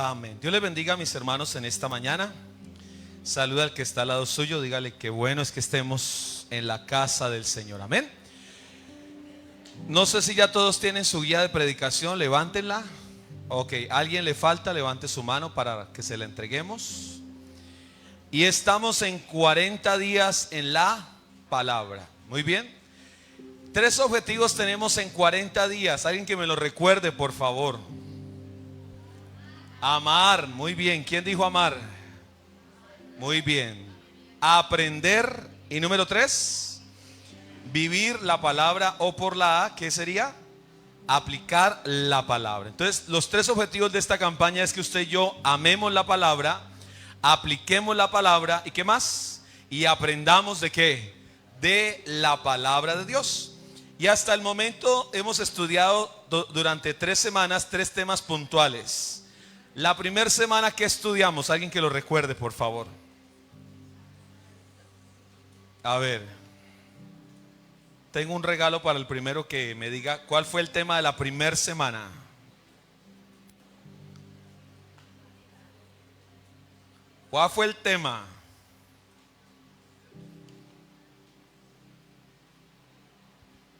Amén. Dios les bendiga a mis hermanos en esta mañana. Saluda al que está al lado suyo, dígale que bueno es que estemos en la casa del Señor. Amén. No sé si ya todos tienen su guía de predicación, levántenla. Ok, ¿alguien le falta? Levante su mano para que se la entreguemos. Y estamos en 40 días en la palabra. Muy bien. 3 objetivos tenemos en 40 días. Alguien que me lo recuerde, por favor. Amar, muy bien. ¿Quién dijo amar? Muy bien. Aprender. Y número 3, vivir la palabra, o por la A, ¿qué sería? Aplicar la palabra. Entonces, los 3 objetivos de esta campaña es que usted y yo amemos la palabra, apliquemos la palabra, ¿y qué más? Y aprendamos ¿de qué? De la palabra de Dios. Y hasta el momento hemos estudiado durante 3 semanas 3 temas puntuales. La primera semana que estudiamos, alguien que lo recuerde, por favor. A ver, tengo un regalo para el primero que me diga cuál fue el tema de la primera semana. ¿Cuál fue el tema?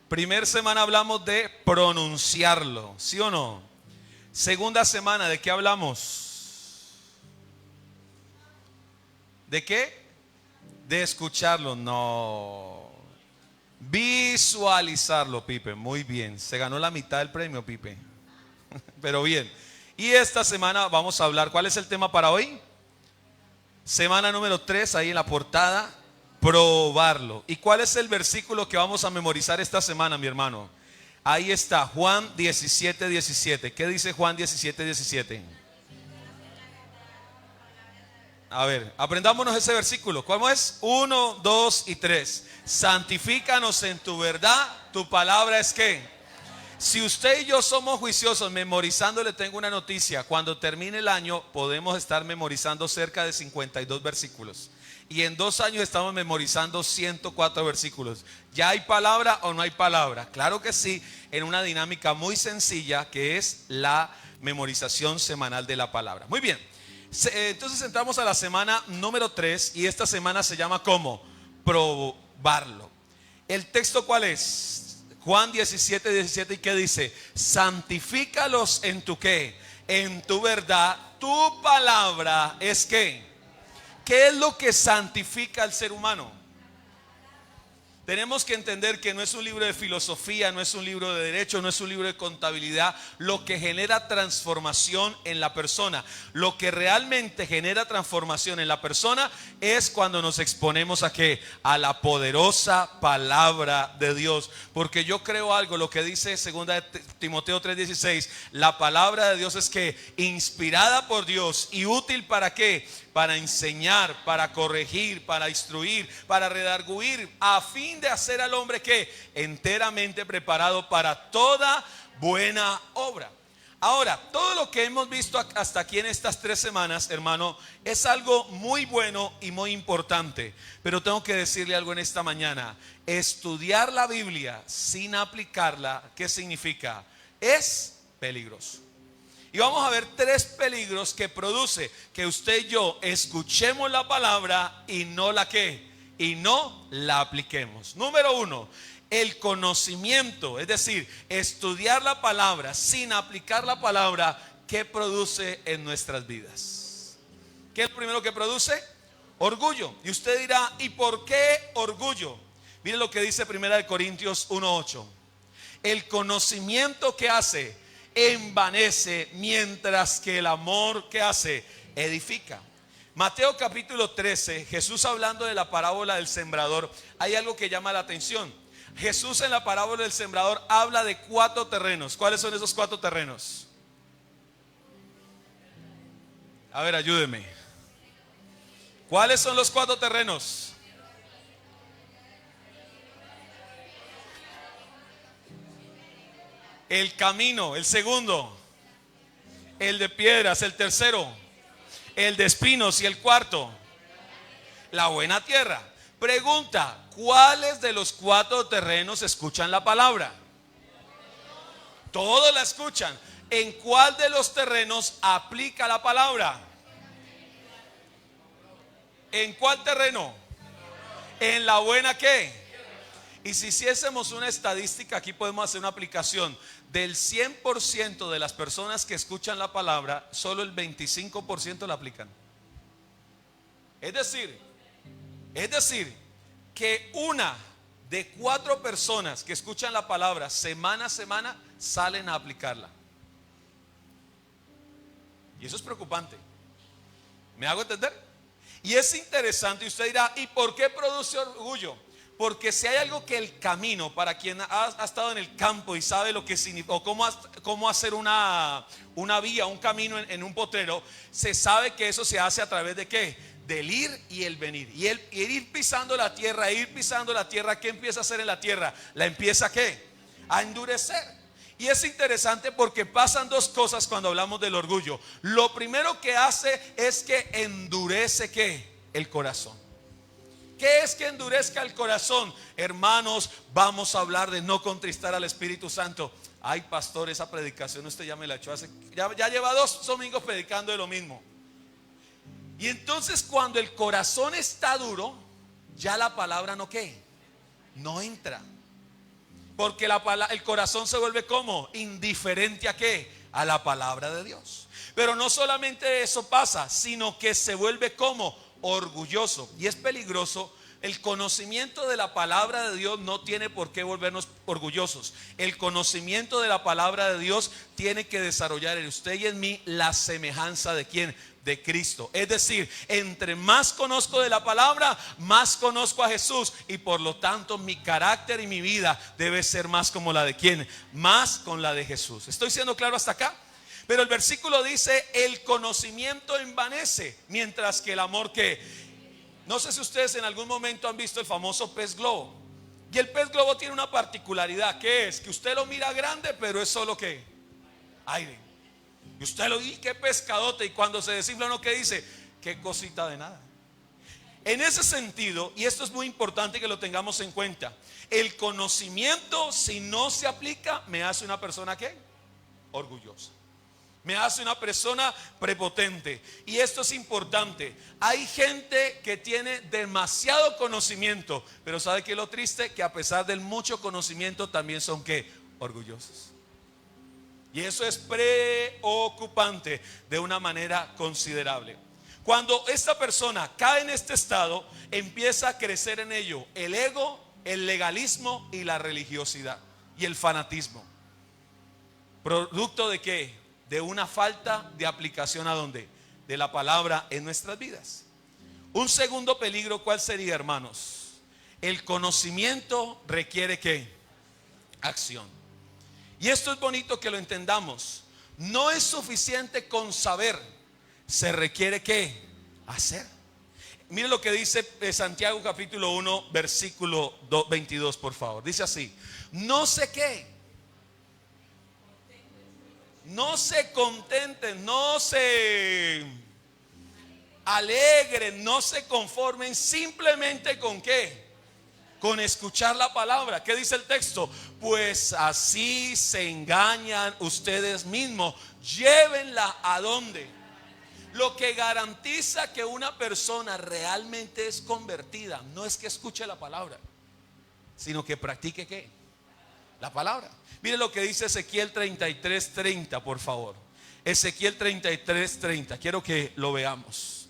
Primera semana hablamos de pronunciarlo, ¿sí o no? Segunda semana, ¿de qué hablamos? ¿De qué? De escucharlo, no. Visualizarlo, Pipe, muy bien. Se ganó la mitad del premio, Pipe. Pero bien. Y esta semana vamos a hablar, ¿cuál es el tema para hoy? Semana número 3, ahí en la portada, probarlo. ¿Y cuál es el versículo que vamos a memorizar esta semana, mi hermano? Ahí está, Juan 17:17. ¿Qué dice Juan 17:17? A ver, aprendámonos ese versículo. ¿Cómo es? 1, 2 y 3. Santifícanos en tu verdad. Tu palabra es ¿qué? Si usted y yo somos juiciosos memorizando, le tengo una noticia. Cuando termine el año podemos estar memorizando cerca de 52 versículos. Y en 2 años estamos memorizando 104 versículos. ¿Ya hay palabra o no hay palabra? Claro que sí, en una dinámica muy sencilla que es la memorización semanal de la palabra. Muy bien, entonces entramos a la semana número 3 y esta semana se llama ¿cómo? Probarlo. ¿El texto cuál es? Juan 17:17, ¿y qué dice? Santifícalos en tu ¿qué? En tu verdad, tu palabra es ¿qué? ¿Qué es lo que santifica al ser humano? Tenemos que entender que no es un libro de filosofía, no es un libro de derecho, no es un libro de contabilidad lo que genera transformación en la persona. Lo que realmente genera transformación en la persona es cuando nos exponemos a ¿qué? A la poderosa palabra de Dios. Porque yo creo algo, lo que dice 2 Timoteo 3:16, la palabra de Dios es que inspirada por Dios y útil ¿para qué? Para enseñar, para corregir, para instruir, para redarguir, a fin de hacer al hombre que enteramente preparado para toda buena obra. Ahora, todo lo que hemos visto hasta aquí en estas 3 semanas, hermano, es algo muy bueno y muy importante. Pero tengo que decirle algo en esta mañana. Estudiar la Biblia sin aplicarla, ¿qué significa? Es peligroso. Y vamos a ver 3 peligros que produce que usted y yo escuchemos la palabra y no la ¿qué? Y no la apliquemos. Número 1, el conocimiento, es decir, estudiar la palabra sin aplicar la palabra, ¿qué produce en nuestras vidas? ¿Qué es lo primero que produce? Orgullo. Y usted dirá, ¿y por qué orgullo? Mire lo que dice 1 Corintios 1:8. El conocimiento que hace envanece, mientras que el amor que hace edifica. Mateo capítulo 13, Jesús hablando de la parábola del sembrador, hay algo que llama la atención. Jesús en la parábola del sembrador habla de 4 terrenos. ¿Cuáles son esos 4 terrenos? A ver, ayúdeme. ¿Cuáles son los 4 terrenos? El camino, el segundo, el de piedras, el tercero, el de espinos y el cuarto, la buena tierra. Pregunta, ¿cuáles de los 4 terrenos escuchan la palabra? Todos la escuchan. ¿En cuál de los terrenos aplica la palabra? ¿En cuál terreno? ¿En la buena qué? Y si hiciésemos una estadística, aquí podemos hacer una aplicación. Del 100% de las personas que escuchan la palabra, solo el 25% la aplican. Es decir, que una de 4 personas que escuchan la palabra semana a semana salen a aplicarla. Y eso es preocupante. ¿Me hago entender? Y es interesante, y usted dirá, ¿y por qué produce orgullo? Porque si hay algo que el camino, para quien ha estado en el campo y sabe lo que significa, o cómo hacer una vía, un camino en un potrero, se sabe que eso se hace a través de ¿qué? Del ir y el venir. Y el ir pisando la tierra, ¿qué empieza a hacer en la tierra? La empieza ¿qué? A endurecer. Y es interesante porque pasan 2 cosas cuando hablamos del orgullo. Lo primero que hace es que endurece ¿qué? El corazón. ¿Qué es que endurezca el corazón? Hermanos, vamos a hablar de no contristar al Espíritu Santo. Ay, pastor, esa predicación usted ya me la echó ya lleva 2 domingos predicando de lo mismo. Y entonces cuando el corazón está duro, ya la palabra no ¿qué? No entra. Porque el corazón se vuelve ¿cómo? Indiferente ¿a qué? A la palabra de Dios. Pero no solamente eso pasa, sino que se vuelve ¿cómo? Orgulloso. Y es peligroso. El conocimiento de la palabra de Dios no tiene por qué volvernos orgullosos. El conocimiento de la palabra de Dios tiene que desarrollar en usted y en mí la semejanza de ¿quién? De Cristo. Es decir, entre más conozco de la palabra, más conozco a Jesús, y por lo tanto mi carácter y mi vida debe ser más como la de ¿quién? Más con la de Jesús. ¿Estoy siendo claro hasta acá? Pero el versículo dice, el conocimiento envanece, mientras que el amor ¿qué? No sé si ustedes en algún momento han visto el famoso pez globo. Y el pez globo tiene una particularidad, que es que usted lo mira grande, pero es solo ¿qué? Aire. Y usted lo dice, qué pescadote, y cuando se desinfla uno, ¿qué dice? Qué cosita de nada. En ese sentido, y esto es muy importante que lo tengamos en cuenta, el conocimiento, si no se aplica, me hace una persona ¿qué? Orgullosa. Me hace una persona prepotente. Y esto es importante. Hay gente que tiene demasiado conocimiento, pero ¿sabe qué es lo triste? Que a pesar del mucho conocimiento también son ¿qué? Orgullosos. Y eso es preocupante de una manera considerable. Cuando esta persona cae en este estado, empieza a crecer en ello el ego, el legalismo y la religiosidad y el fanatismo. ¿Producto de qué? De una falta de aplicación ¿a dónde? De la palabra en nuestras vidas. Un segundo peligro, ¿cuál sería, hermanos? El conocimiento requiere ¿qué? Acción. Y esto es bonito que lo entendamos. No es suficiente con saber, se requiere ¿qué? Hacer. Mire lo que dice Santiago capítulo 1 versículo 22, por favor. Dice así: no sé qué, no se contenten, no se alegren, no se conformen simplemente con ¿qué? Con escuchar la palabra. ¿Qué dice el texto? Pues así se engañan ustedes mismos. Llévenla ¿a dónde? Lo que garantiza que una persona realmente es convertida no es que escuche la palabra, sino que practique ¿qué? La palabra. Mire lo que dice Ezequiel 33:30, por favor. Ezequiel 33:30. Quiero que lo veamos.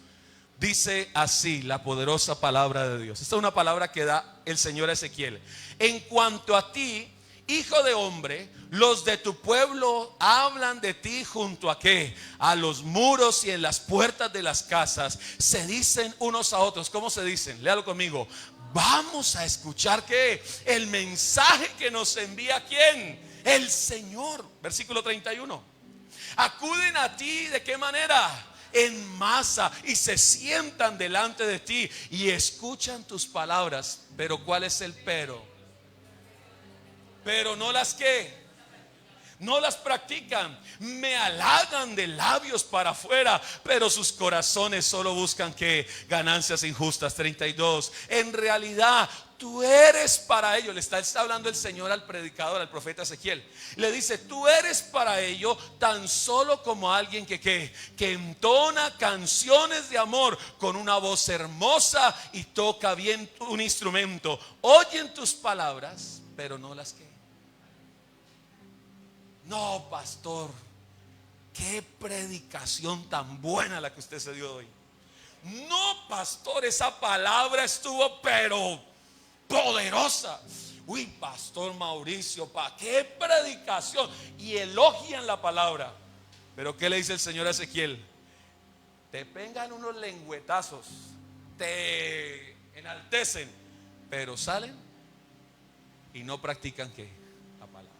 Dice así la poderosa palabra de Dios. Esta es una palabra que da el Señor a Ezequiel. En cuanto a ti, hijo de hombre, los de tu pueblo hablan de ti junto a ¿qué? A los muros y en las puertas de las casas. Se dicen unos a otros. ¿Cómo se dicen? Léalo conmigo. Vamos a escuchar ¿qué? El mensaje que nos envía ¿quién? El Señor. Versículo 31. Acuden a ti, ¿de qué manera? En masa, y se sientan delante de ti y escuchan tus palabras. Pero ¿cuál es el pero? Pero no las ¿qué? no las practican, me halagan de labios para afuera, pero sus corazones solo buscan que ganancias injustas. 32. En realidad tú eres para ello. Le está hablando el Señor al predicador, al profeta Ezequiel. Le dice: tú eres para ello tan solo como alguien que entona canciones de amor con una voz hermosa y toca bien un instrumento. Oyen tus palabras, pero no las que. No, pastor, qué predicación tan buena la que usted se dio hoy. No, pastor, esa palabra estuvo pero poderosa. Uy, pastor Mauricio, qué predicación. Y elogian la palabra. Pero ¿qué le dice el Señor a Ezequiel? Te pegan unos lengüetazos, te enaltecen, pero salen y no practican ¿qué? La palabra.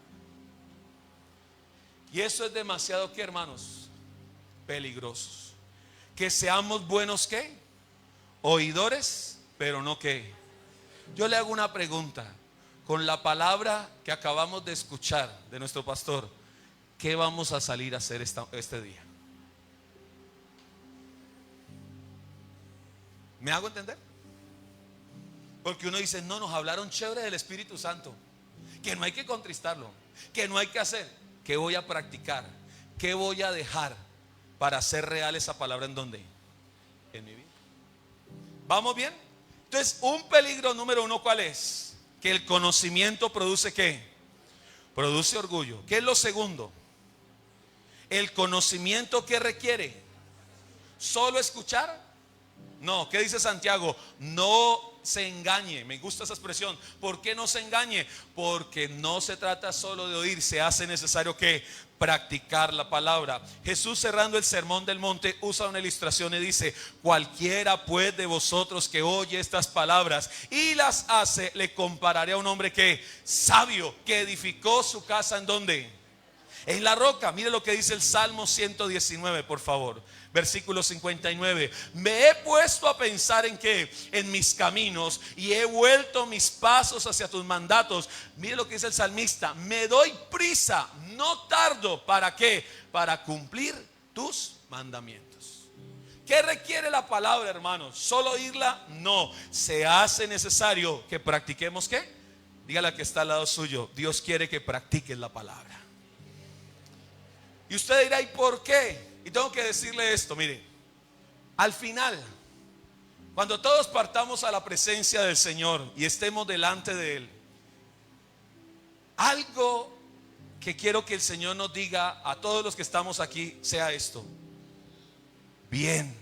Y eso es demasiado, ¿qué, hermanos? Peligrosos. Que seamos buenos ¿qué? Oidores, pero no ¿qué? Yo le hago una pregunta. Con la palabra que acabamos de escuchar de nuestro pastor, ¿qué vamos a salir a hacer este día? ¿Me hago entender? Porque uno dice: no, nos hablaron chévere del Espíritu Santo, que no hay que contristarlo, que no hay que hacer. ¿Qué voy a practicar? ¿Qué voy a dejar para hacer real esa palabra en dónde? En mi vida. ¿Vamos bien? Entonces, un peligro número uno, ¿cuál es? Que el conocimiento produce ¿qué? Produce orgullo. ¿Qué es lo segundo? El conocimiento que requiere. ¿Solo escuchar? No, ¿qué dice Santiago? No se engañe. Me gusta esa expresión. ¿Por qué no se engañe? Porque no se trata solo de oír, se hace necesario que practicar la palabra. Jesús, cerrando el sermón del monte, usa una ilustración y dice: cualquiera pues de vosotros que oye estas palabras y las hace, le compararé a un hombre que sabio, que edificó su casa ¿en dónde? En la roca. Mire lo que dice el Salmo 119, por favor. Versículo 59. Me he puesto a pensar en qué, en mis caminos, y he vuelto mis pasos hacia tus mandatos. Mire lo que dice el salmista: me doy prisa, no tardo. ¿Para qué? Para cumplir tus mandamientos. ¿Qué requiere la palabra, hermanos? ¿Solo oírla? No. Se hace necesario que practiquemos ¿qué? Dígale al que está al lado suyo: Dios quiere que practiques la palabra. Y usted dirá: ¿y por qué? Y tengo que decirle esto, mire, al final, cuando todos partamos a la presencia del Señor y estemos delante de Él, algo que quiero que el Señor nos diga a todos los que estamos aquí sea esto: bien,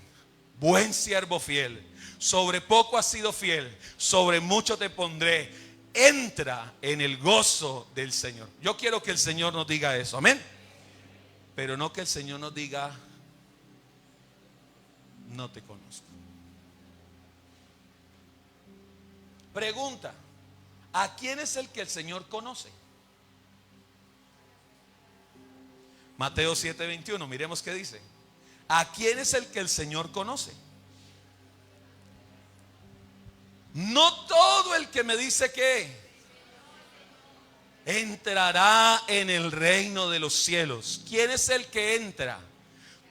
buen siervo fiel, sobre poco has sido fiel, sobre mucho te pondré, entra en el gozo del Señor. Yo quiero que el Señor nos diga eso, amén. Pero no que el Señor nos diga: no te conozco. Pregunta: ¿a quién es el que el Señor conoce? Mateo 7:21, miremos qué dice. ¿A quién es el que el Señor conoce? No todo el que me dice que entrará en el reino de los cielos. ¿Quién es el que entra?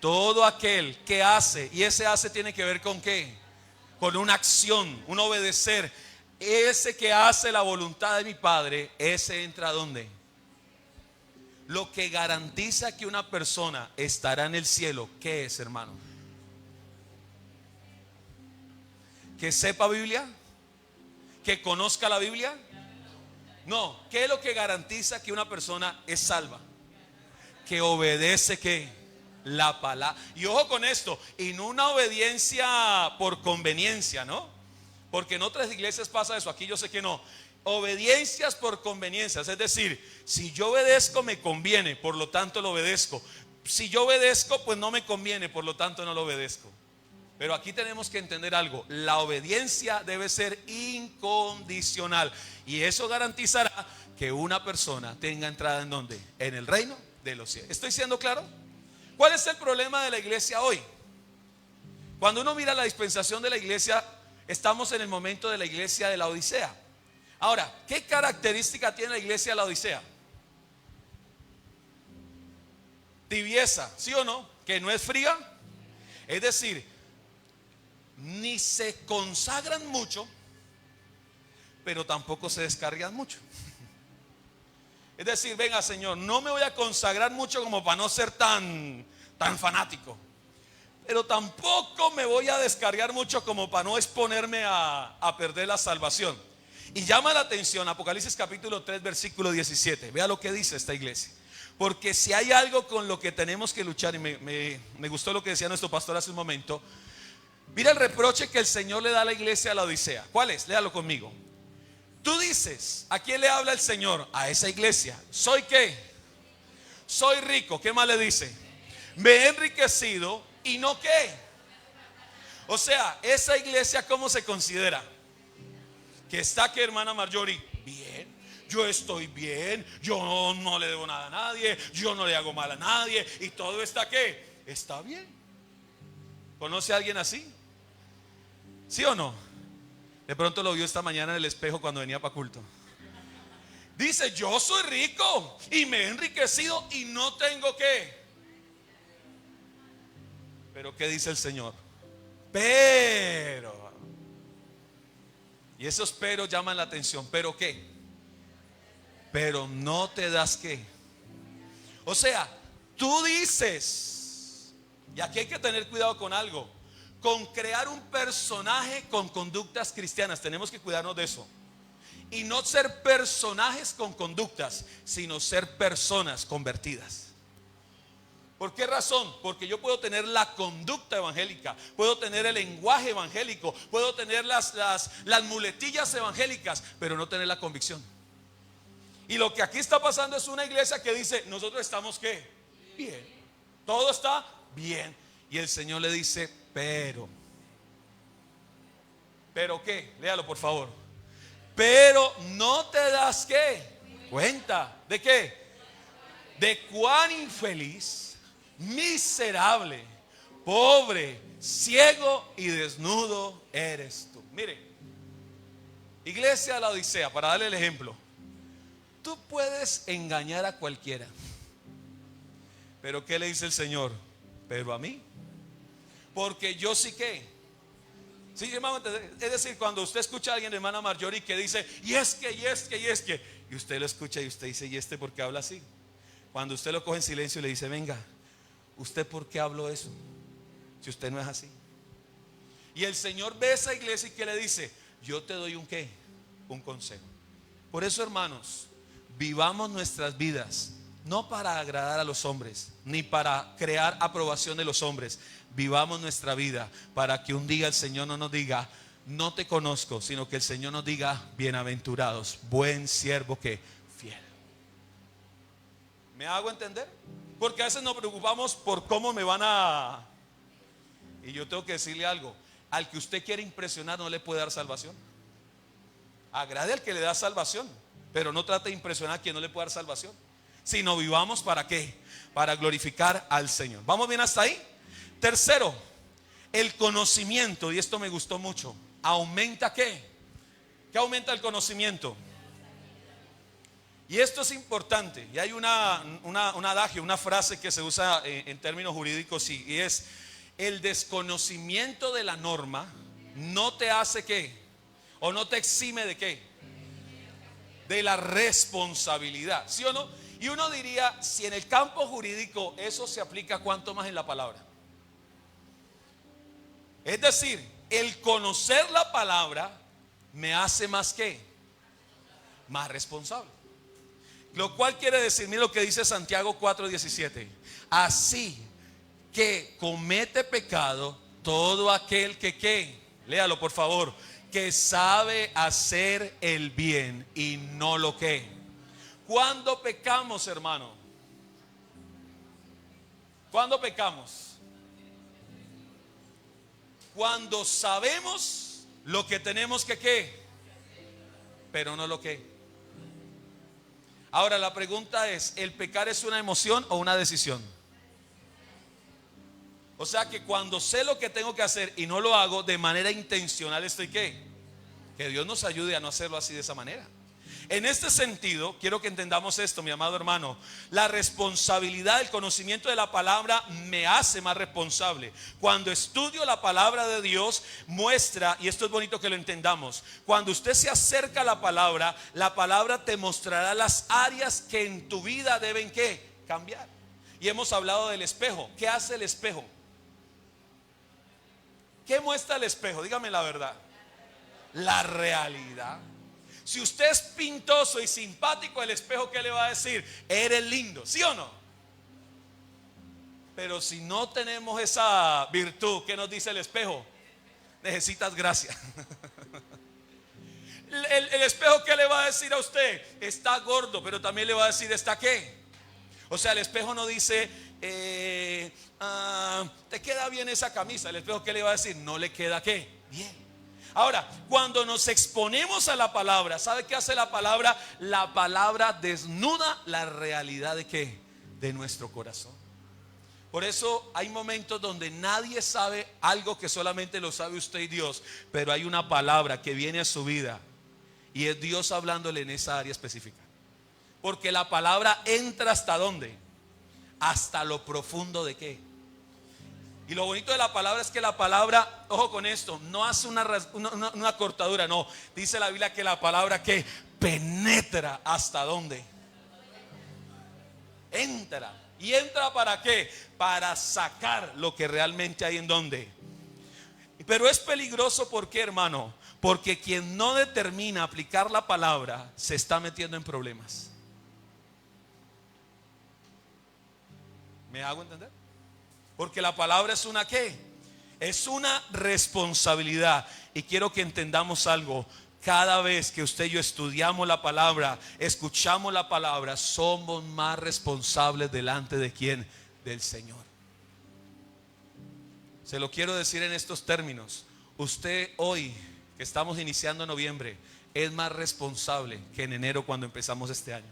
Todo aquel que hace. Y ese hace tiene que ver con qué? Con una acción, un obedecer. Ese que hace la voluntad de mi Padre, ese entra ¿a dónde? Lo que garantiza que una persona estará en el cielo, ¿qué es, hermano? ¿Que sepa Biblia? ¿Que conozca la Biblia? No, ¿qué es lo que garantiza que una persona es salva? Que obedece ¿qué? La palabra. Y ojo con esto, y no una obediencia por conveniencia, ¿no? Porque en otras iglesias pasa eso, aquí yo sé que no. Obediencias por conveniencias, es decir, si yo obedezco me conviene, por lo tanto lo obedezco. Si yo obedezco, pues no me conviene, por lo tanto no lo obedezco. Pero aquí tenemos que entender algo: la obediencia debe ser incondicional, y eso garantizará que una persona tenga entrada ¿en dónde? En el reino de los cielos. ¿Estoy siendo claro? ¿Cuál es el problema de la iglesia hoy? Cuando uno mira la dispensación de la iglesia, estamos en el momento de la iglesia de la Odisea. Ahora, ¿qué característica tiene la iglesia de la Odisea? tibieza, ¿sí o no? Que no es fría. Es decir, ni se consagran mucho, pero tampoco se descargan mucho. Es decir, venga Señor, no me voy a consagrar mucho como para no ser tan fanático, pero tampoco me voy a descargar mucho como para no exponerme a perder la salvación. Y llama la atención Apocalipsis capítulo 3 versículo 17. Vea lo que dice esta iglesia. Porque si hay algo con lo que tenemos que luchar, y me gustó lo que decía nuestro pastor hace un momento. Mira el reproche que el Señor le da a la iglesia de la Odisea. ¿Cuál es? Léalo conmigo. Tú dices, ¿a quién le habla el Señor? A esa iglesia. ¿Soy qué? Soy rico. ¿Qué más le dice? Me he enriquecido y no qué. O sea, esa iglesia, ¿cómo se considera? Que está que, hermana Marjorie, bien. Yo estoy bien, yo no le debo nada a nadie, yo no le hago mal a nadie, y todo está ¿qué? Está bien. ¿Conoce a alguien así? ¿Sí o no? De pronto lo vio esta mañana en el espejo cuando venía para culto. Dice, yo soy rico y me he enriquecido y no tengo ¿qué? Pero ¿qué dice el Señor? Pero. Y esos pero llaman la atención. ¿Pero qué? Pero no te das ¿qué? O sea, tú dices, y aquí hay que tener cuidado con algo, con crear un personaje con conductas cristianas. Tenemos que cuidarnos de eso. Y no ser personajes con conductas, sino ser personas convertidas. ¿Por qué razón? Porque yo puedo tener la conducta evangélica, puedo tener el lenguaje evangélico, puedo tener las muletillas evangélicas, pero no tener la convicción. Y lo que aquí está pasando es una iglesia que dice, nosotros estamos ¿qué? Bien. Todo está bien. Y el Señor le dice, pero ¿qué? Léalo por favor. Pero no te das ¿qué? Cuenta. ¿De qué? De cuán infeliz, miserable, pobre, ciego y desnudo eres tú. Mire, iglesia de la Odisea, para darle el ejemplo. Tú puedes engañar a cualquiera, pero ¿qué le dice el Señor? Pero a mí, porque yo sí que. Sí, hermano, es decir, cuando usted escucha a alguien, hermana Marjorie, que dice, y es que, y usted lo escucha y usted dice, ¿y este por qué habla así? Cuando usted lo coge en silencio y le dice, venga, ¿usted por qué habló eso? Si usted no es así. Y el Señor ve a esa iglesia y que le dice, yo te doy un qué, un consejo. Por eso, hermanos, vivamos nuestras vidas no para agradar a los hombres, ni para crear aprobación de los hombres. Vivamos nuestra vida para que un día el Señor no nos diga, no te conozco, sino que el Señor nos diga, bienaventurados, buen siervo que fiel. ¿Me hago entender? Porque a veces nos preocupamos por cómo me van a. Y yo tengo que decirle algo, al que usted quiere impresionar no le puede dar salvación. Agrade al que le da salvación, pero no trate de impresionar a quien no le puede dar salvación. Sino vivamos para qué, para glorificar al Señor. ¿Vamos bien hasta ahí? Tercero, el conocimiento, y esto me gustó mucho. ¿Aumenta qué? ¿Qué aumenta el conocimiento? Y esto es importante. Y hay un adagio, una frase que se usa en términos jurídicos, y es: el desconocimiento de la norma no te hace qué, o no te exime de qué, de la responsabilidad, ¿sí o no? Y uno diría, si en el campo jurídico eso se aplica, ¿cuánto más en la palabra? Es decir, el conocer la palabra me hace más ¿qué? Más responsable. Lo cual quiere decir, mira lo que dice Santiago 4:17. Así que comete pecado todo aquel que ¿qué? Léalo por favor. Que sabe hacer el bien y no lo que. ¿Cuándo pecamos, hermano? ¿Cuándo pecamos? Cuando sabemos lo que tenemos que ¿qué? Pero no lo que. Ahora la pregunta es, ¿el pecar es una emoción o una decisión? O sea que cuando sé lo que tengo que hacer y no lo hago de manera intencional, estoy ¿qué? Que Dios nos ayude a no hacerlo así de esa manera. En este sentido, quiero que entendamos esto, mi amado hermano. La responsabilidad del conocimiento de la palabra me hace más responsable. Cuando estudio la palabra de Dios, muestra, y esto es bonito que lo entendamos, cuando usted se acerca a la palabra te mostrará las áreas que en tu vida deben ¿qué? Cambiar. Y hemos hablado del espejo. ¿Qué hace el espejo? ¿Qué muestra el espejo? Dígame la verdad. La realidad. Si usted es pintoso y simpático, el espejo ¿qué le va a decir? Eres lindo, ¿sí o no? Pero si no tenemos esa virtud, ¿qué nos dice el espejo? Necesitas gracia. El espejo ¿qué le va a decir a usted? Está gordo, pero también le va a decir ¿está qué? O sea, el espejo no dice te queda bien esa camisa. El espejo ¿qué le va a decir? No le queda ¿qué? Bien. Ahora, cuando nos exponemos a la palabra, ¿sabe qué hace la palabra? La palabra desnuda la realidad de ¿qué? De nuestro corazón. Por eso hay momentos donde nadie sabe algo que solamente lo sabe usted y Dios, pero hay una palabra que viene a su vida y es Dios hablándole en esa área específica. Porque la palabra entra ¿hasta dónde? Hasta lo profundo de ¿qué? Y lo bonito de la palabra es que la palabra, ojo con esto, no hace una cortadura, no. Dice la Biblia que la palabra que penetra ¿hasta dónde? Entra. ¿Y entra para qué? Para sacar lo que realmente hay en dónde. Pero es peligroso, ¿por qué, hermano? Porque quien no determina aplicar la palabra se está metiendo en problemas. ¿Me hago entender? Porque la palabra es una ¿qué? Es una responsabilidad. Y quiero que entendamos algo. Cada vez que usted y yo estudiamos la palabra, escuchamos la palabra, somos más responsables delante de ¿quién? Del Señor. Se lo quiero decir en estos términos. Usted hoy, que estamos iniciando noviembre, es más responsable que en enero cuando empezamos este año.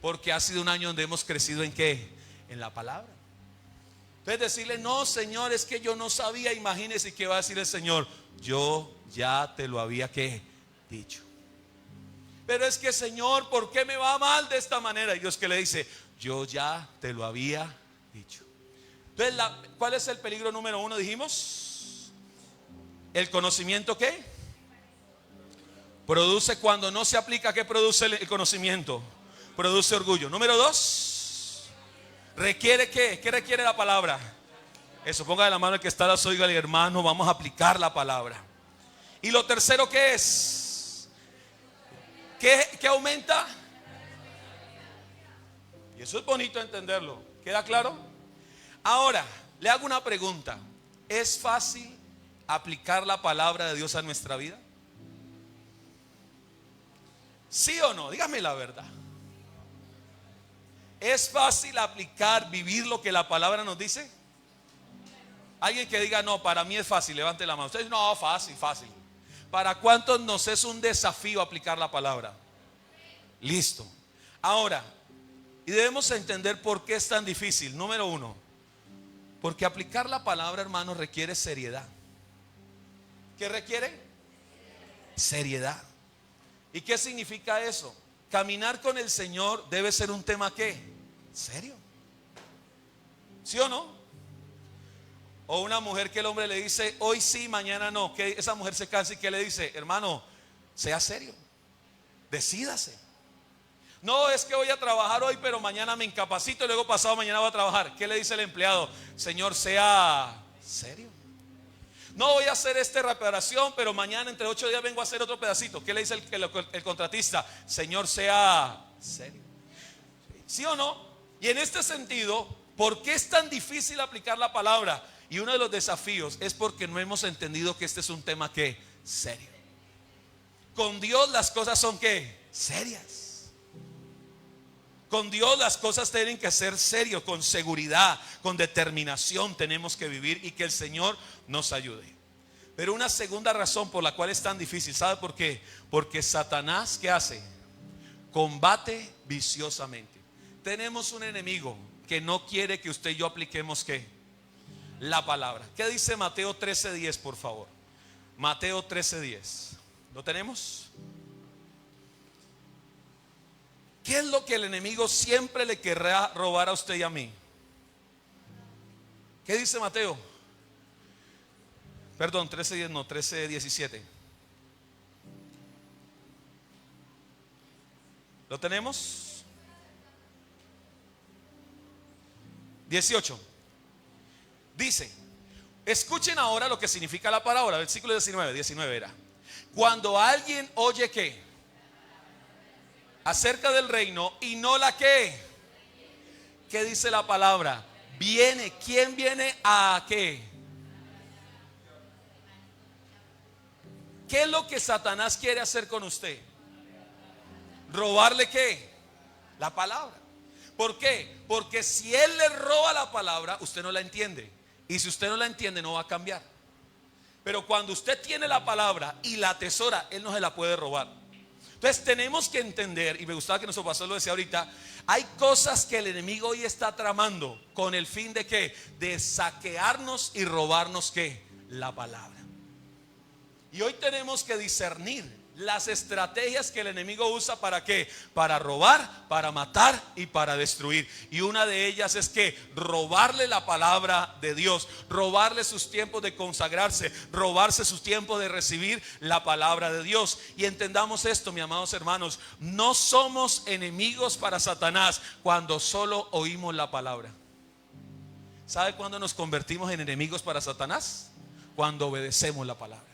Porque ha sido un año donde hemos crecido ¿en qué? En la palabra. Entonces decirle, no Señor, es que yo no sabía. Imagínese qué va a decir el Señor. Yo ya te lo había ¿qué? Dicho. Pero es que Señor, ¿por qué me va mal de esta manera? Y Dios que le dice, yo ya te lo había dicho. Entonces, ¿cuál es el peligro número uno? Dijimos, el conocimiento ¿qué? Produce cuando no se aplica. ¿Qué produce el conocimiento? Produce orgullo. Número dos, ¿requiere qué? ¿Qué requiere la palabra? Eso, ponga de la mano el que está a las oigas, hermano, vamos a aplicar la palabra. Y lo tercero, ¿qué es? ¿Qué aumenta? Y eso es bonito entenderlo. ¿Queda claro? Ahora, le hago una pregunta. ¿Es fácil aplicar la palabra de Dios a nuestra vida? ¿Sí o no? Dígame la verdad. ¿Es fácil aplicar, vivir lo que la palabra nos dice? Alguien que diga, no, para mí es fácil, levante la mano. Ustedes, no, fácil, fácil. ¿Para cuántos nos es un desafío aplicar la palabra? Listo. Ahora, y debemos entender por qué es tan difícil. Número uno, porque aplicar la palabra, hermano, requiere seriedad. ¿Qué requiere? Seriedad. ¿Y qué significa eso? Caminar con el Señor debe ser un tema ¿qué? Serio. ¿Sí o no? O una mujer que el hombre le dice hoy sí, mañana no, que esa mujer se cansa y que le dice, hermano, sea serio, decídase. No, es que voy a trabajar hoy, pero mañana me incapacito y luego pasado mañana voy a trabajar. ¿Qué le dice el empleado? Señor, sea serio. No, voy a hacer esta reparación, pero mañana entre 8 días vengo a hacer otro pedacito. ¿Qué le dice el contratista? Señor, sea serio. ¿Sí o no? Y en este sentido, ¿por qué es tan difícil aplicar la palabra? Y uno de los desafíos es porque no hemos entendido que este es un tema ¿qué? Serio. Con Dios las cosas son ¿qué? Serias. Con Dios las cosas tienen que ser serias, con seguridad, con determinación tenemos que vivir y que el Señor nos ayude. Pero una segunda razón por la cual es tan difícil, ¿sabe por qué? Porque Satanás, ¿qué hace? Combate viciosamente. Tenemos un enemigo que no quiere que usted y yo apliquemos ¿qué? La palabra. ¿Qué dice Mateo 13:10, por favor? Mateo 13:10. ¿Lo tenemos? ¿Qué es lo que el enemigo siempre le querrá robar a usted y a mí? ¿Qué dice Mateo? Perdón, 13:10, no, 13:17. ¿Lo tenemos? 18. Dice, escuchen ahora lo que significa la parábola. Versículo 19 era. Cuando alguien oye ¿qué? Acerca del reino y no la ¿qué? ¿Qué dice la palabra? Viene. ¿Quién viene a qué? ¿Qué es lo que Satanás quiere hacer con usted? ¿Robarle qué? La palabra. ¿Por qué? Porque si él le roba la palabra, usted no la entiende. Y si usted no la entiende, no va a cambiar. Pero cuando usted tiene la palabra y la atesora, él no se la puede robar. Entonces tenemos que entender, y me gustaba que nuestro pastor lo decía ahorita, hay cosas que el enemigo hoy está tramando con el fin de ¿qué? De saquearnos y robarnos ¿qué? La palabra. Y hoy tenemos que discernir las estrategias que el enemigo usa para ¿qué? Para robar, para matar y para destruir. Y una de ellas es que robarle la palabra de Dios, robarle sus tiempos de consagrarse, robarse sus tiempos de recibir la palabra de Dios. Y entendamos esto, mis amados hermanos, no somos enemigos para Satanás cuando solo oímos la palabra. ¿Sabe cuándo nos convertimos en enemigos para Satanás? Cuando obedecemos la palabra.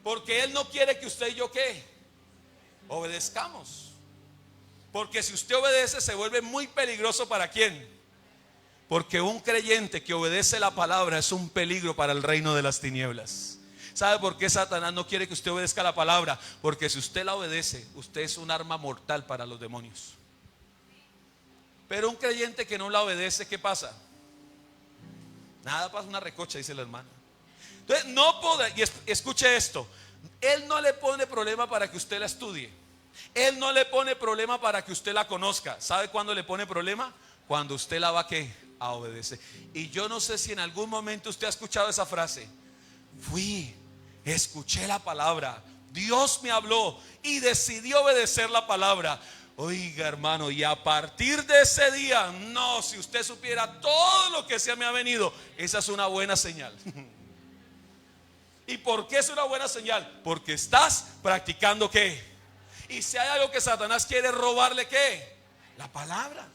Porque él no quiere que usted y yo ¿qué? Obedezcamos. Porque si usted obedece se vuelve muy peligroso. ¿Para quién? Porque un creyente que obedece la palabra es un peligro para el reino de las tinieblas. ¿Sabe por qué Satanás no quiere que usted obedezca la palabra? Porque si usted la obedece, usted es un arma mortal para los demonios. Pero un creyente que no la obedece, ¿qué pasa? Nada, pasa una recocha, dice la hermana. Entonces no puede, y escuche esto, él no le pone problema para que usted la estudie. Él no le pone problema para que usted la conozca. ¿Sabe cuándo le pone problema? Cuando usted la va ¿qué? A obedecer. Y yo no sé si en algún momento usted ha escuchado esa frase. Escuché la palabra, Dios me habló y decidí obedecer la palabra. Oiga, hermano, y a partir de ese día, no, si usted supiera todo lo que se me ha venido, esa es una buena señal. ¿Y por qué es una buena señal? Porque estás practicando ¿qué? Y si hay algo que Satanás quiere robarle ¿qué? La palabra.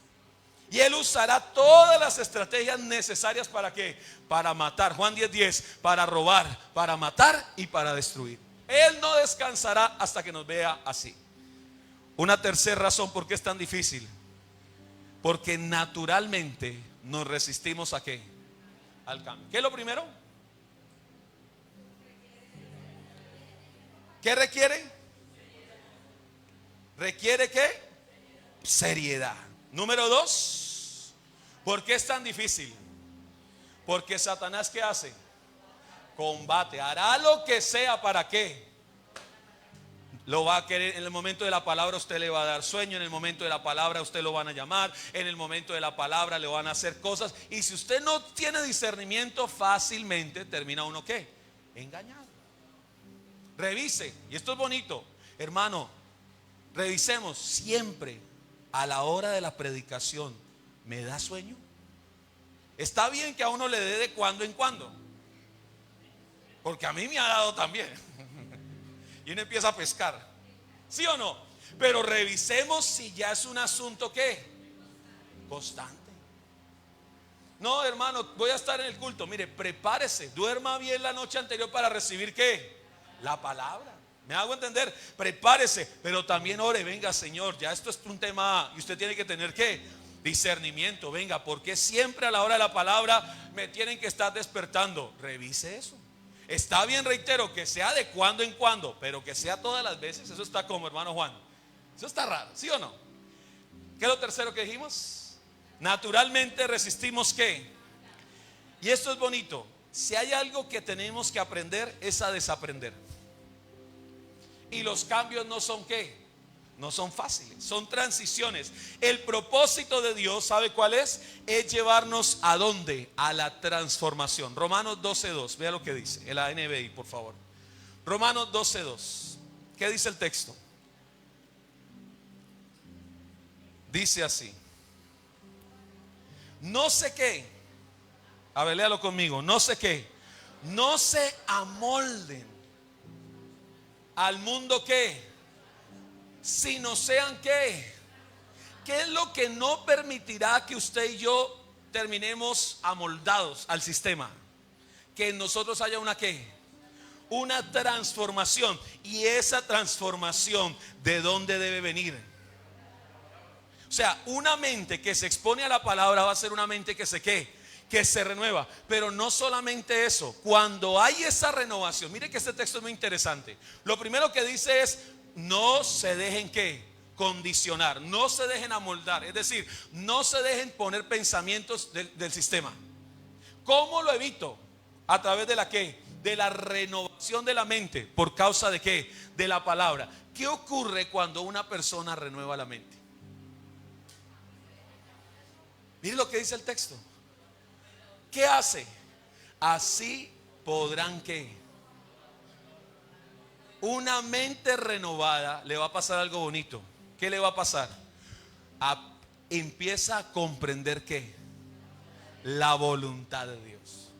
Y él usará todas las estrategias necesarias para ¿qué? Para matar. Juan 10:10, para robar, para matar y para destruir. Él no descansará hasta que nos vea así. Una tercera razón por qué es tan difícil. Porque naturalmente nos resistimos ¿a qué? Al cambio. ¿Qué es lo primero? ¿Qué requiere? ¿Requiere qué? Seriedad. Número 2, ¿por qué es tan difícil? Porque Satanás ¿qué hace? Combate, hará lo que sea. ¿Para qué? Lo va a querer. En el momento de la palabra usted le va a dar sueño. En el momento de la palabra usted lo van a llamar. En el momento de la palabra le van a hacer cosas. Y si usted no tiene discernimiento, fácilmente termina uno ¿qué? Engañado. Revise, y esto es bonito, hermano, revisemos siempre a la hora de la predicación. ¿Me da sueño? Está bien que a uno le dé de cuando en cuando, porque a mí me ha dado también. Y uno empieza a pescar, ¿sí o no? Pero revisemos si ya es un asunto ¿qué? Constante. No, hermano, voy a estar en el culto. Mire, prepárese, duerma bien la noche anterior para recibir ¿qué? La palabra. ¿Me hago entender? Prepárese, pero también ore. Venga, Señor, ya esto es un tema y usted tiene que tener ¿qué? Discernimiento. Venga, porque siempre a la hora de la palabra me tienen que estar despertando. Revise eso. Está bien, reitero, que sea de cuando en cuando, pero que sea todas las veces. Eso está como hermano Juan. Eso está raro, ¿sí o no? ¿Qué es lo tercero que dijimos? Naturalmente resistimos ¿qué? Y esto es bonito. Si hay algo que tenemos que aprender es a desaprender. Y los cambios no son ¿qué? No son fáciles, son transiciones. El propósito de Dios, ¿sabe cuál es? Es llevarnos ¿a dónde? A la transformación. Romanos 12:2, vea lo que dice, el NBI, por favor. Romanos 12:2, ¿qué dice el texto? Dice así: no sé qué. A ver, léalo conmigo. No sé qué. No se amolden al mundo que, sino sean qué. ¿Qué es lo que no permitirá que usted y yo terminemos amoldados al sistema? Que en nosotros haya una qué, una transformación. Y esa transformación, ¿de dónde debe venir? O sea, una mente que se expone a la palabra va a ser una mente que se qué, que se renueva. Pero no solamente eso, cuando hay esa renovación, mire que este texto es muy interesante. Lo primero que dice es: no se dejen qué, condicionar, no se dejen amoldar. Es decir, no se dejen poner pensamientos del sistema. ¿Cómo lo evito? A través de la qué, de la renovación de la mente. ¿Por causa de qué? De la palabra. ¿Qué ocurre cuando una persona renueva la mente? Mire lo que dice el texto. ¿Qué hace? Así podrán que. Una mente renovada le va a pasar algo bonito. ¿Qué le va a pasar? Empieza a comprender ¿qué? La voluntad de Dios.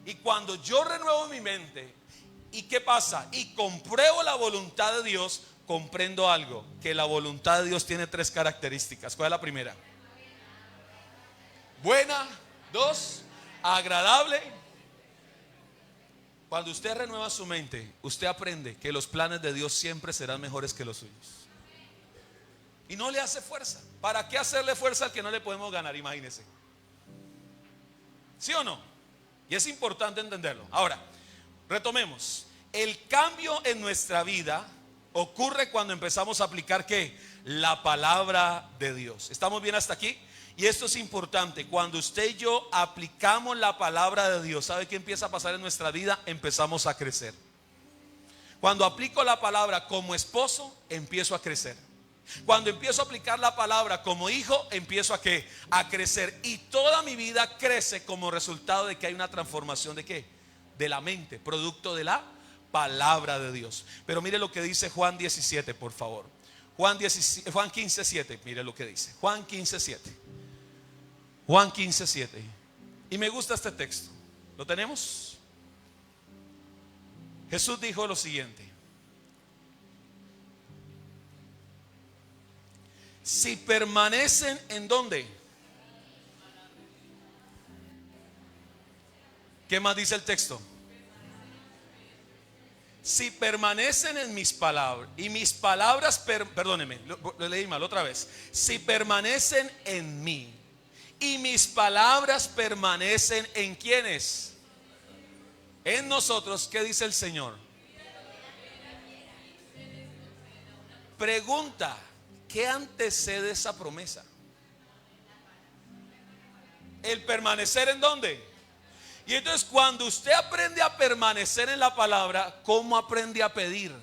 Y cuando yo renuevo mi mente, ¿y qué pasa? Y compruebo la voluntad de Dios, comprendo algo, que la voluntad de Dios tiene 3 características. ¿Cuál es la primera? Buena. 2, agradable. Cuando usted renueva su mente, usted aprende que los planes de Dios siempre serán mejores que los suyos. Y no le hace fuerza. ¿Para qué hacerle fuerza al que no le podemos ganar? Imagínese. ¿Sí o no? Y es importante entenderlo. Ahora, retomemos. El cambio en nuestra vida ocurre cuando empezamos a aplicar ¿qué? La palabra de Dios. ¿Estamos bien hasta aquí? Y esto es importante. Cuando usted y yo aplicamos la palabra de Dios, ¿sabe qué empieza a pasar en nuestra vida? Empezamos a crecer. Cuando aplico la palabra como esposo, empiezo a crecer. Cuando empiezo a aplicar la palabra como hijo, empiezo a ¿qué? A crecer. Y toda mi vida crece como resultado de que hay una transformación ¿de qué? De la mente, producto de la palabra de Dios. Pero mire lo que dice Juan 17, por favor. Juan 15, 7. Mire lo que dice Juan 15, 7. Juan 15, 7. Y me gusta este texto. ¿Lo tenemos? Jesús dijo lo siguiente: si permanecen en ¿dónde? ¿Qué más dice el texto? Si permanecen en mis palabras, y mis palabras, perdóneme, lo leí mal otra vez. Si permanecen en mí y mis palabras permanecen en ¿quiénes? En nosotros. ¿Qué dice el Señor? Pregunta: ¿qué antecede esa promesa? El permanecer ¿en dónde? Y entonces cuando usted aprende a permanecer en la palabra, ¿cómo aprende a pedir?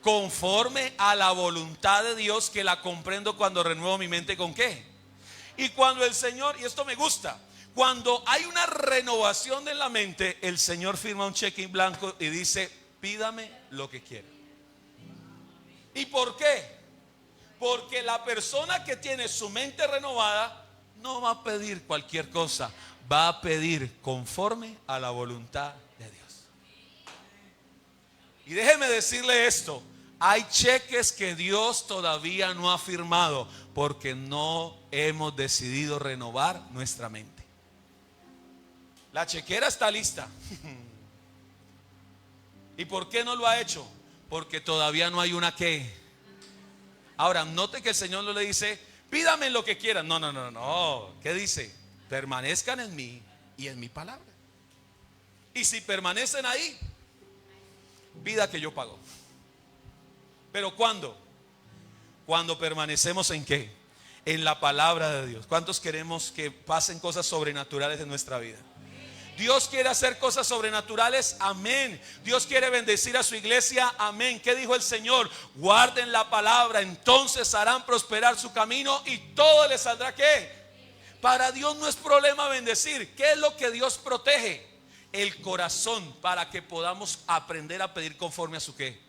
Conforme a la voluntad de Dios, que la comprendo cuando renuevo mi mente ¿con qué? Y cuando el Señor, y esto me gusta, cuando hay una renovación de la mente, el Señor firma un cheque en blanco y dice: pídame lo que quiera. ¿Y por qué? Porque la persona que tiene su mente renovada no va a pedir cualquier cosa, va a pedir conforme a la voluntad de Dios. Y déjeme decirle esto: hay cheques que Dios todavía no ha firmado porque no hemos decidido renovar nuestra mente. La chequera está lista. ¿Y por qué no lo ha hecho? Porque todavía no hay una ¿qué? Ahora, note que el Señor no le dice: pídame lo que quieran. No, no, no, no. ¿Qué dice? Permanezcan en mí y en mi palabra. Y si permanecen ahí, pida que yo pago. ¿Pero cuándo? Cuando permanecemos ¿en qué? En la palabra de Dios. ¿Cuántos queremos que pasen cosas sobrenaturales en nuestra vida? Dios quiere hacer cosas sobrenaturales, amén. Dios quiere bendecir a su iglesia, amén. ¿Qué dijo el Señor? Guarden la palabra, entonces harán prosperar su camino y todo les saldrá ¿qué? Para Dios no es problema bendecir. ¿Qué es lo que Dios protege? El corazón, para que podamos aprender a pedir conforme a su ¿qué?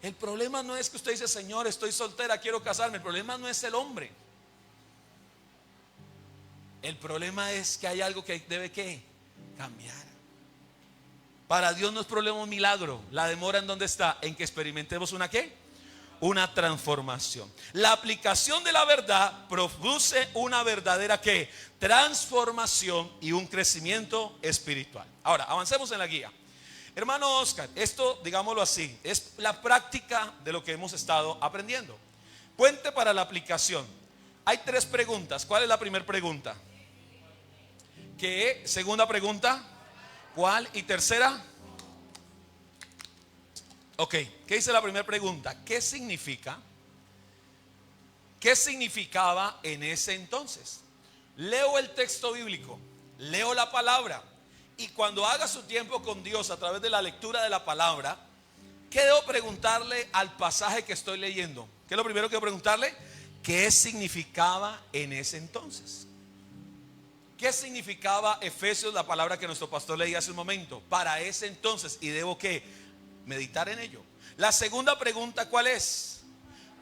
El problema no es que usted dice, Señor, estoy soltera, quiero casarme. El problema no es el hombre. El problema es que hay algo que debe ¿qué? Cambiar. Para Dios no es problema un milagro. La demora en dónde está, en que experimentemos una ¿qué? Una transformación. La aplicación de la verdad produce una verdadera ¿qué? Transformación y un crecimiento espiritual. Ahora, avancemos en la guía. Hermano Oscar, esto, digámoslo así, es la práctica de lo que hemos estado aprendiendo. Puente para la aplicación. Hay 3 preguntas. ¿Cuál es la primera pregunta? ¿Qué? Segunda pregunta. ¿Cuál? Y tercera. Ok, ¿qué dice la primera pregunta? ¿Qué significa? ¿Qué significaba en ese entonces? Leo el texto bíblico, leo la palabra, y cuando haga su tiempo con Dios a través de la lectura de la palabra, ¿qué debo preguntarle al pasaje que estoy leyendo? ¿Qué es lo primero que debo preguntarle? ¿Qué significaba en ese entonces? ¿Qué significaba Efesios, la palabra que nuestro pastor leía hace un momento? Para ese entonces, y debo ¿qué? Meditar en ello. La segunda pregunta, ¿cuál es?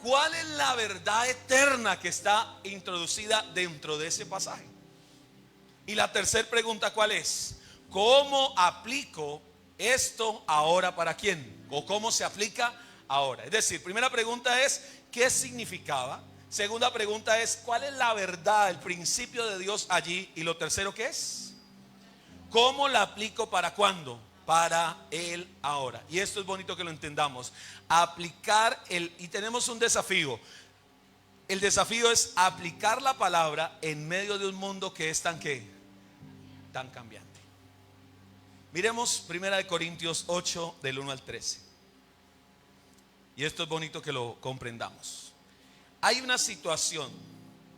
¿Cuál es la verdad eterna que está introducida dentro de ese pasaje? Y la tercera pregunta, ¿cuál es? ¿Cómo aplico esto ahora para quién? ¿O cómo se aplica ahora? Es decir, primera pregunta es ¿qué significaba? Segunda pregunta es ¿cuál es la verdad, el principio de Dios allí? Y lo tercero, ¿qué es? ¿Cómo la aplico para cuándo? Para el ahora. Y esto es bonito que lo entendamos. Aplicar y tenemos un desafío. El desafío es aplicar la palabra en medio de un mundo que es tan ¿qué? Tan cambiante. Miremos 1 Corintios 8 del 1 al 13. Y esto es bonito que lo comprendamos. Hay una situación,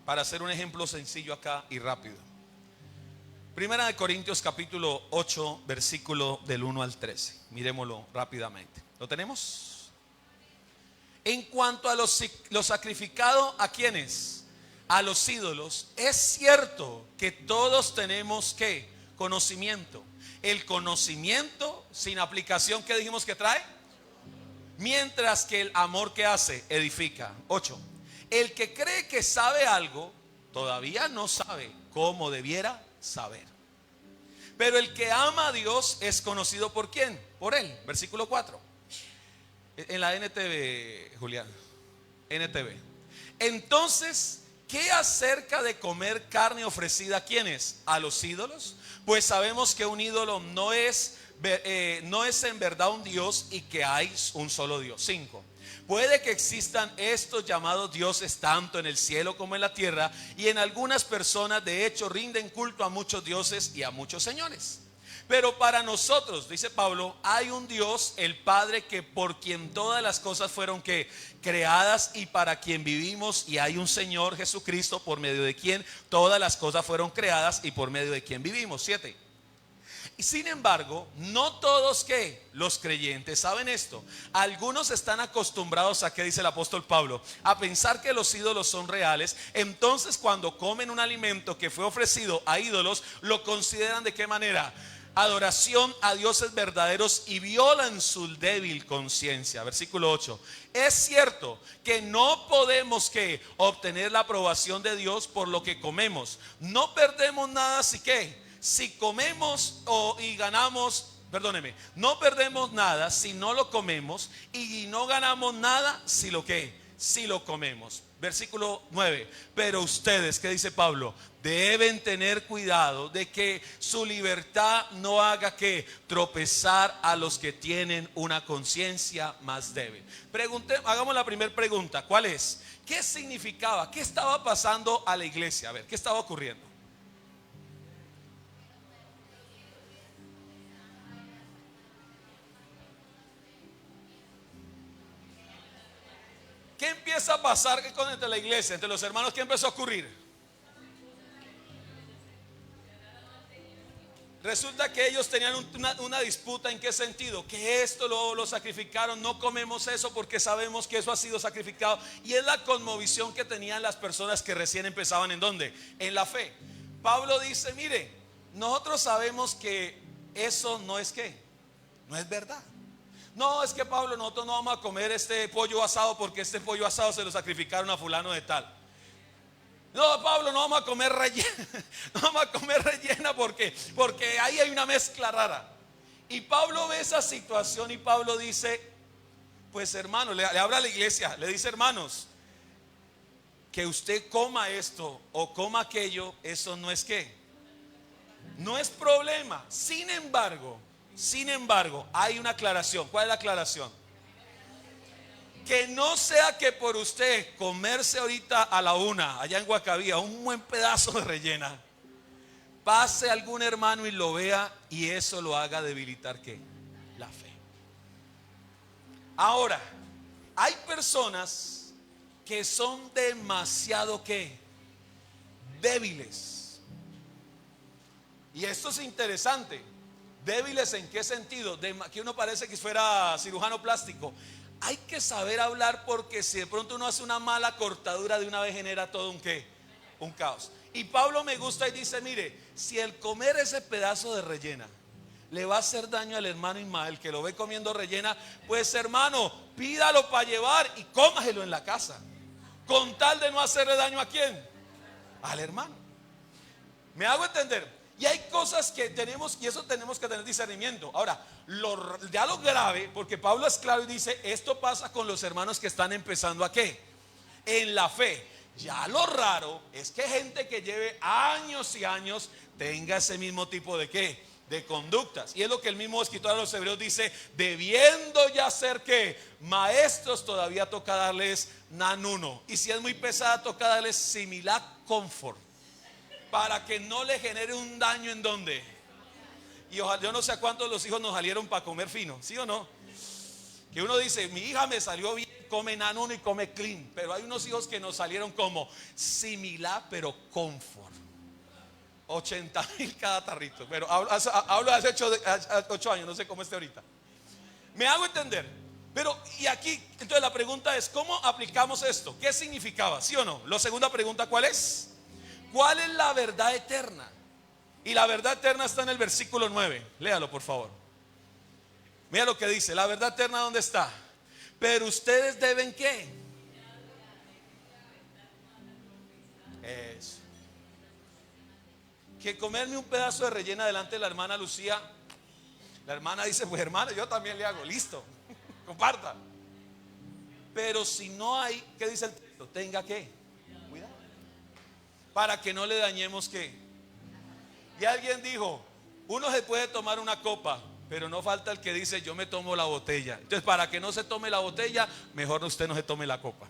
para hacer un ejemplo sencillo acá y rápido. 1 Corintios capítulo 8 versículo del 1 al 13. Miremoslo rápidamente. ¿Lo tenemos? En cuanto a lo sacrificado, ¿a quiénes? A los ídolos. Es cierto que todos tenemos ¿qué? Conocimiento. El conocimiento sin aplicación, ¿qué dijimos que trae? Mientras que el amor, ¿qué hace? Edifica. 8. El que cree que sabe algo, todavía no sabe cómo debiera saber. Pero el que ama a Dios es conocido ¿por quién? Por él. Versículo 4. En la NTV, Julián. NTV. Entonces, ¿qué acerca de comer carne ofrecida a quiénes? A los ídolos. Pues sabemos que un ídolo no es en verdad un Dios y que hay un solo Dios. 5. Puede que existan estos llamados dioses tanto en el cielo como en la tierra, y en algunas personas de hecho rinden culto a muchos dioses y a muchos señores. Pero para nosotros, dice Pablo, hay un Dios, el Padre, que por quien todas las cosas fueron ¿qué? Creadas y para quien vivimos, y hay un Señor Jesucristo por medio de quien todas las cosas fueron creadas y por medio de quien vivimos. 7. Y sin embargo, no todos ¿qué? Los creyentes saben esto. Algunos están acostumbrados a, ¿qué dice el apóstol Pablo? A pensar que los ídolos son reales. Entonces cuando comen un alimento que fue ofrecido a ídolos, lo consideran ¿de qué manera? Adoración a dioses verdaderos y violan su débil conciencia. Versículo 8. Es cierto que no podemos ¿qué? Obtener la aprobación de Dios por lo que comemos. No perdemos nada si ¿qué? Si comemos y ganamos, perdóneme, no perdemos nada si no lo comemos, y no ganamos nada si lo ¿qué? Si lo comemos. Versículo 9. Pero ustedes, ¿qué dice Pablo? Deben tener cuidado de que su libertad no haga que tropezar a los que tienen una conciencia más débil. Hagamos la primera pregunta. ¿Cuál es? ¿Qué significaba? ¿Qué estaba pasando a la iglesia? A ver, ¿qué estaba ocurriendo? ¿Qué empieza a pasar entre la iglesia, entre los hermanos? ¿Qué empezó a ocurrir? Resulta que ellos tenían una disputa. ¿En qué sentido? Que esto lo sacrificaron, no comemos eso porque sabemos que eso ha sido sacrificado. Y es la cosmovisión que tenían las personas que recién empezaban. ¿En dónde? En la fe. Pablo dice, mire, nosotros sabemos que eso no es ¿qué? No es verdad. No, es que Pablo, nosotros no vamos a comer este pollo asado porque este pollo asado se lo sacrificaron a fulano de tal. No, Pablo, no vamos a comer rellena, no vamos a comer rellena porque ahí hay una mezcla rara. Y Pablo ve esa situación y Pablo dice, pues hermano, le habla a la iglesia, le dice, hermanos, que usted coma esto o coma aquello, eso no es qué, no es problema. Sin embargo, hay una aclaración. ¿Cuál es la aclaración? Que no sea que por usted comerse ahorita a la una, allá en Guacabía, un buen pedazo de rellena, pase algún hermano y lo vea y eso lo haga debilitar ¿qué? La fe. Ahora, hay personas que son demasiado ¿qué? Débiles. Y esto es interesante. ¿Débiles en qué sentido? Que uno parece que fuera cirujano plástico. Hay que saber hablar porque si de pronto uno hace una mala cortadura de una vez genera todo un ¿qué? Un caos. Y Pablo me gusta y dice, mire, si el comer ese pedazo de rellena le va a hacer daño al hermano Ismael que lo ve comiendo rellena, pues hermano, pídalo para llevar y cómaselo en la casa, con tal de no hacerle daño ¿a quién? Al hermano. ¿Me hago entender? Y hay cosas que tenemos, y eso tenemos que tener discernimiento. Ahora, ya lo grave, porque Pablo es claro y dice, esto pasa con los hermanos que están empezando ¿a qué? En la fe. Ya lo raro es que gente que lleve años y años tenga ese mismo tipo de ¿qué? De conductas. Y es lo que el mismo escritor de los Hebreos dice, debiendo ya ser ¿qué? Maestros, todavía toca darles nanuno. Y si es muy pesada, toca darles similar confort, para que no le genere un daño en donde. Y ojalá, yo no sé a cuántos los hijos nos salieron para comer fino, ¿sí o no? Que uno dice, mi hija me salió bien, come nanuno y come clean. Pero hay unos hijos que nos salieron como similar pero confort. 80,000 cada tarrito. Pero hablo de hace 8 años, no sé cómo esté ahorita. Me hago entender. Pero y aquí, entonces la pregunta es, ¿cómo aplicamos esto? ¿Qué significaba? ¿Sí o no? La segunda pregunta, ¿cuál es? ¿Cuál es la verdad eterna? Y la verdad eterna está en el versículo 9. Léalo por favor. Mira lo que dice. La verdad eterna, ¿dónde está? Pero ustedes deben ¿qué? Eso. Que comerme un pedazo de rellena delante de la hermana Lucía. La hermana dice, pues hermana, yo también le hago. Listo, comparta. Pero si no hay, ¿qué dice el texto? Tenga ¿qué? Cuidado. Para que no le dañemos ¿qué? Y alguien dijo, uno se puede tomar una copa, pero no falta el que dice, yo me tomo la botella. Entonces, para que no se tome la botella, mejor usted no se tome la copa.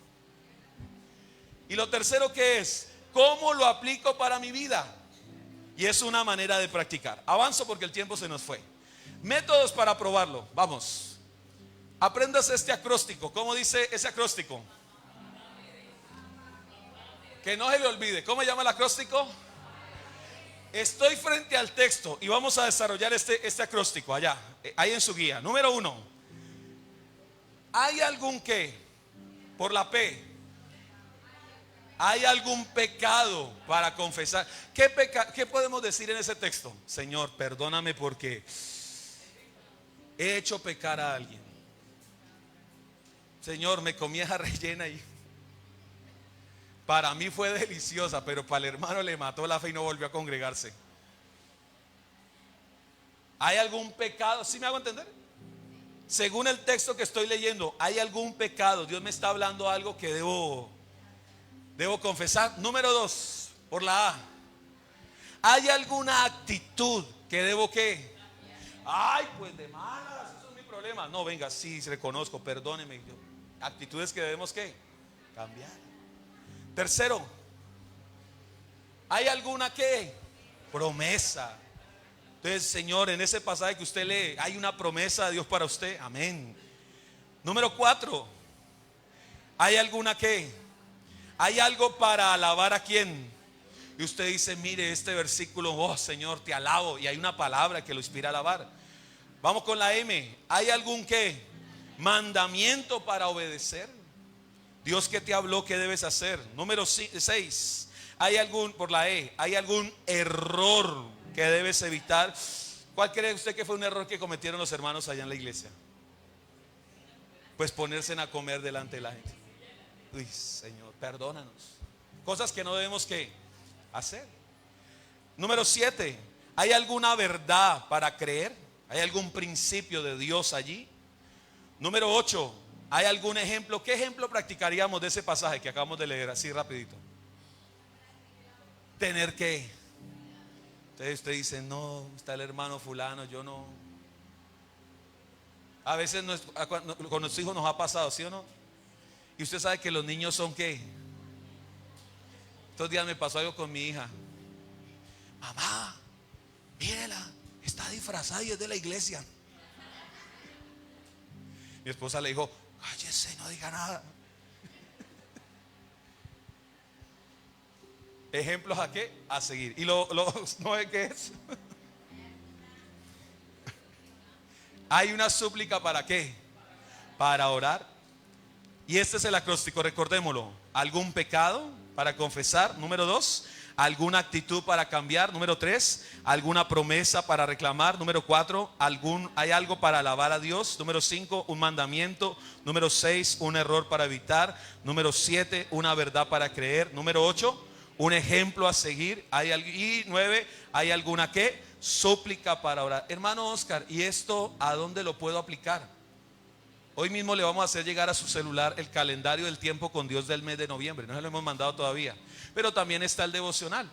Y lo tercero, ¿qué es? ¿Cómo lo aplico para mi vida? Y es una manera de practicar. Avanzo porque el tiempo se nos fue. Métodos para probarlo. Vamos. Aprendas este acróstico. ¿Cómo dice ese acróstico? Que no se le olvide. ¿Cómo se llama el acróstico? Estoy frente al texto y vamos a desarrollar este acróstico allá, ahí en su guía. Número 1. ¿Hay algún qué? Por la P. ¿Hay algún pecado para confesar? ¿Qué podemos decir en ese texto? Señor, perdóname porque he hecho pecar a alguien. Señor, me comí esa rellena y para mí fue deliciosa, pero para el hermano le mató la fe y no volvió a congregarse. ¿Hay algún pecado? ¿Sí me hago entender? Según el texto que estoy leyendo, ¿hay algún pecado? Dios me está hablando algo que debo confesar. Número 2, por la A. ¿Hay alguna actitud que debo qué? Ay, pues de malas, eso es mi problema. No, venga, sí, reconozco, perdóneme. Actitudes que debemos qué? Cambiar. Tercero, ¿hay alguna qué? Promesa. Entonces, Señor, en ese pasaje que usted lee, hay una promesa de Dios para usted. Amén. Número 4, ¿hay alguna qué? ¿Hay algo para alabar a quién? Y usted dice, mire este versículo, oh Señor, te alabo. Y hay una palabra que lo inspira a alabar. Vamos con la M. ¿Hay algún qué? Mandamiento para obedecer. Dios que te habló, ¿qué debes hacer? Número 6. ¿Hay algún, por la E, hay algún error que debes evitar? ¿Cuál cree usted que fue un error que cometieron los hermanos allá en la iglesia? Pues ponerse a comer delante de la gente. Uy, Señor, perdónanos. Cosas que no debemos que hacer. Número 7, ¿hay alguna verdad para creer? ¿Hay algún principio de Dios allí? Número 8, ¿hay algún ejemplo? ¿Qué ejemplo practicaríamos de ese pasaje que acabamos de leer así rapidito? Tener que. Entonces usted dice, no, está el hermano fulano, yo no. A veces con nuestros hijos nos ha pasado, ¿sí o no? Y usted sabe que los niños son ¿qué? Estos días me pasó algo con mi hija. Mamá, mírela, está disfrazada y es de la iglesia. Mi esposa le dijo, cállese, no diga nada. ¿Ejemplos a qué? A seguir. ¿Y no ve qué es? Hay una súplica ¿para qué? Para orar. Y este es el acróstico, recordémoslo. ¿Algún pecado para confesar? Número 2. ¿Alguna actitud para cambiar? Número 3. ¿Alguna promesa para reclamar? Número 4. ¿Hay algo para alabar a Dios? Número 5. ¿Un mandamiento? Número 6. ¿Un error para evitar? Número 7. ¿Una verdad para creer? Número 8. ¿Un ejemplo a seguir? Y 9. ¿Hay alguna qué? Súplica para orar. Hermano Oscar, ¿y esto a dónde lo puedo aplicar? Hoy mismo le vamos a hacer llegar a su celular el calendario del tiempo con Dios del mes de noviembre. No se lo hemos mandado todavía. Pero también está el devocional.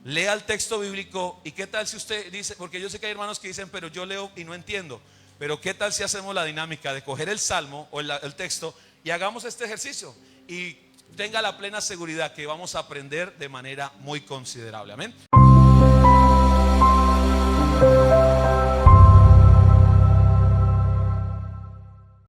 Lea el texto bíblico. ¿Y qué tal si usted dice? Porque yo sé que hay hermanos que dicen, pero yo leo y no entiendo. Pero ¿qué tal si hacemos la dinámica de coger el salmo o el texto y hagamos este ejercicio? Y tenga la plena seguridad que vamos a aprender de manera muy considerable. Amén.